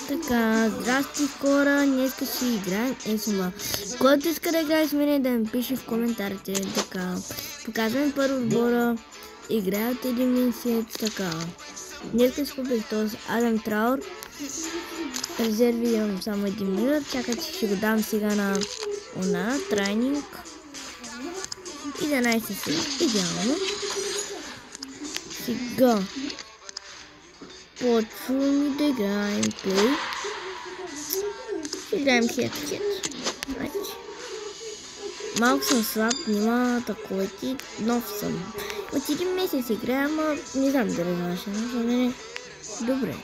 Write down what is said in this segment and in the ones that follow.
Така, здрасти хора, днес ще играем Есума. Който иска да играе с мене, да ми пише в коментарите. Така, показваме първо отбора, играе от един месец, така. Днес ще купих този Адам Траур. Резерви имам само един минут, чакайте, ще го дам сега на Она, трайнинг. 11 си, идеално. Сега почваме да играем плей. Играем хед. Малко съм слаб, няма такова ти, нов съм. От един месец играя, ама не знам да разваша, но за мен е добре.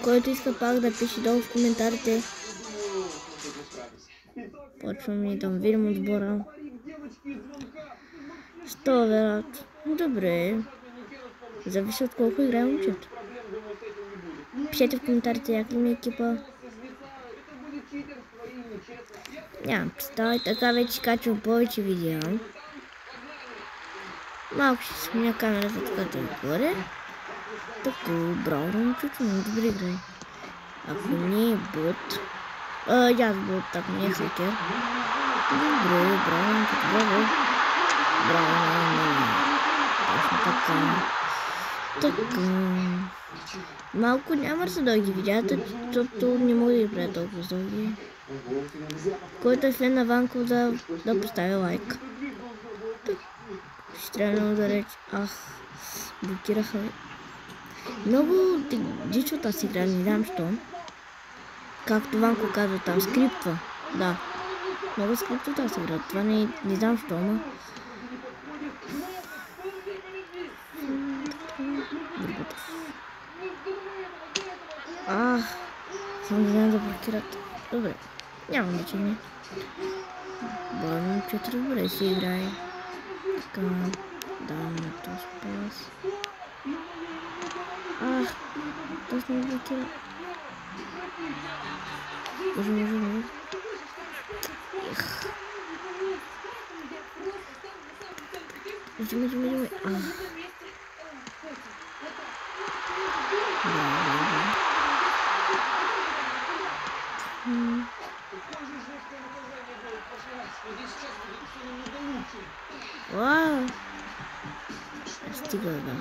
Който иска пак да пише долу в коментарите. Почваме да видим отбора. Що вероятно? Добре. Зависи от колко играе момчето. Пишете в коментарите яка ми екипа. Нямам представа и така вече качвам повече видеа. Малко ще сменя камерата така отгоре. Така, браво момчето, много добре играе. Ако не е бот. Аз бот, так не е хакер. Добре, браво момчето, браво. Точно така. Малко няма да са дълги видеята, защото не мога да ги правя толкова дълги. Който е член на Ванко да поставя лайк. Ще трябва много да рече. Блокираха ме. Много дичо тази игра, не знам що. Както Ванко казва там, скриптва. Да. Много скриптва тази игра. Това не знам що, ама. Само не знам да блокират. Добре. Няма значение. Бърно 4 добре си играе. Така. Давам на този пас. Точно не блокира. Може. Взимай. Вау! Стига, да.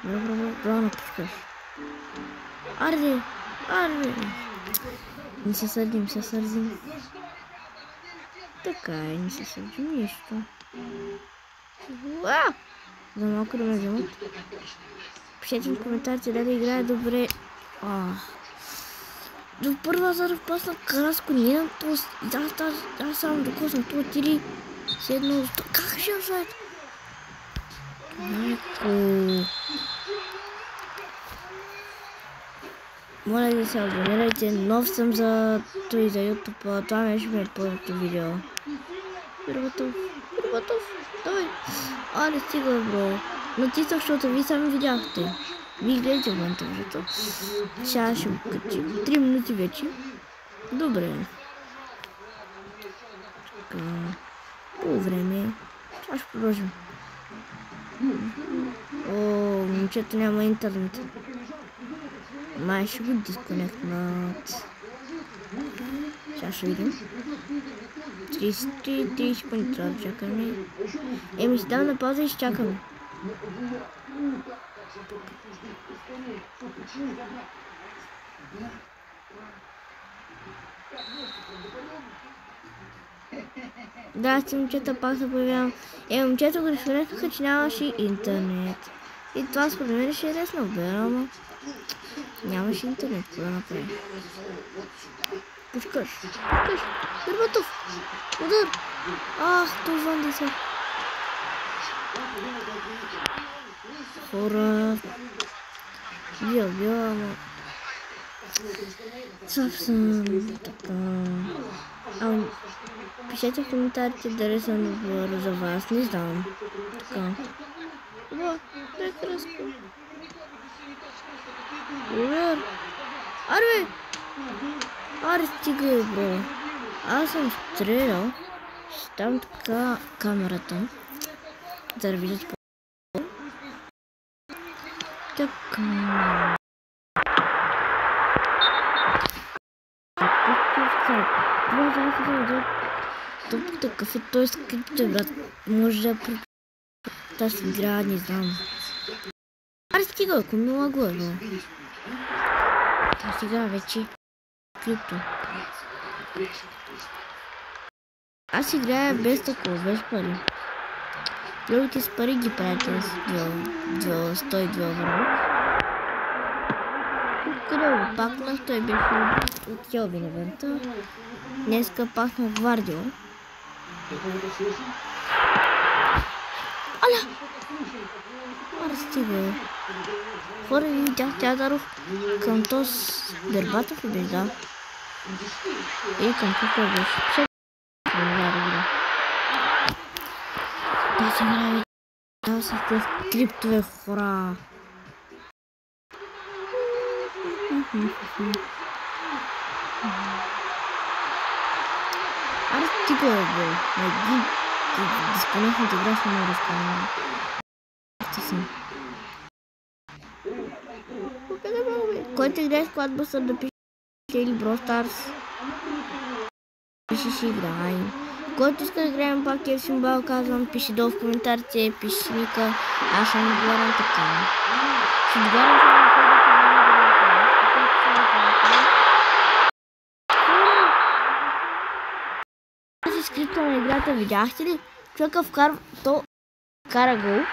Браво напускаш. Арди! Не се сърдим. Така е, не се сърдим нищо. Вау! За малко да ме вземат. Пишете в коментарите дали играе добре. До първа заръв пасна Караско не е пост. Аз само докосвам това тири. Седно. Как ще офсайд? Моля да се абонирайте. Нов съм за той за YouTube. Това беше ми първото видео. Пирбатов. Давай. Не стига, бро. Натиснах, защото ви сами видяхте. Вие гледате в монтажето. Сега ще го качим. 3 минути вече. Добре. Така. По време. Сега ще продължим. Момчето няма интернет. Май ще го дисконектнат. Сега ще видим. 30 секунди трябва да чакаме. Ми си дам на пауза и ще чакаме. Да, с момчета пак се появявам. Момчета го решваха, че нямаше интернет. И това според мен ще е лесно, ама нямаше интернет, какво да направим. Пушкаш. Пирбатов. Удар. Това не са. Хора. Бил, ама. Съвсем така. Пишете в коментарите дали съм добър за вас, не знам. Така. Прекрасно. Удар. Арбе! Аре, стига, бро. Аз съм стрелял. Ще там така камерата. За да видят по... Така... Това да видят топ такъв е той скрипт, брат. Може да при... Тази игра, не знам. Аре, стига, ако ми лагува, бро. Тази игра вече крипто. Аз играя без такова, без пари. Другите с пари ги правите с 102 евро. Открил пакнах, той беше от Келвин евента. Днеска пакнах Гвардио. Аля! Аре, стига. Хора, ви видях Театъров към този Дербатов ли беше, да? И към какво беше? Да се играе. Да се в криптове, хора. Аре, стига, бе. На един дисконектната игра ще ме разканя. Който играе с Кладбъстър да пише или Brawl Stars. Пише си играем. Който иска да играем пак е симбал, казвам, пише долу в коментарите, пише ника. Аз ще не говорям така. Ще догарям сега на това да си скрипта на играта, видяхте ли? Човека то кара гол,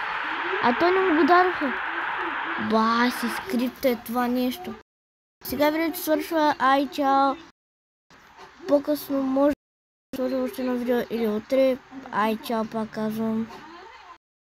а той не му го дадоха. Ба, си скрипта е това нещо. Сега видеото свършва, ай, чао. По-късно може да сложа още едно видео или утре. Ай, чао, пак казвам.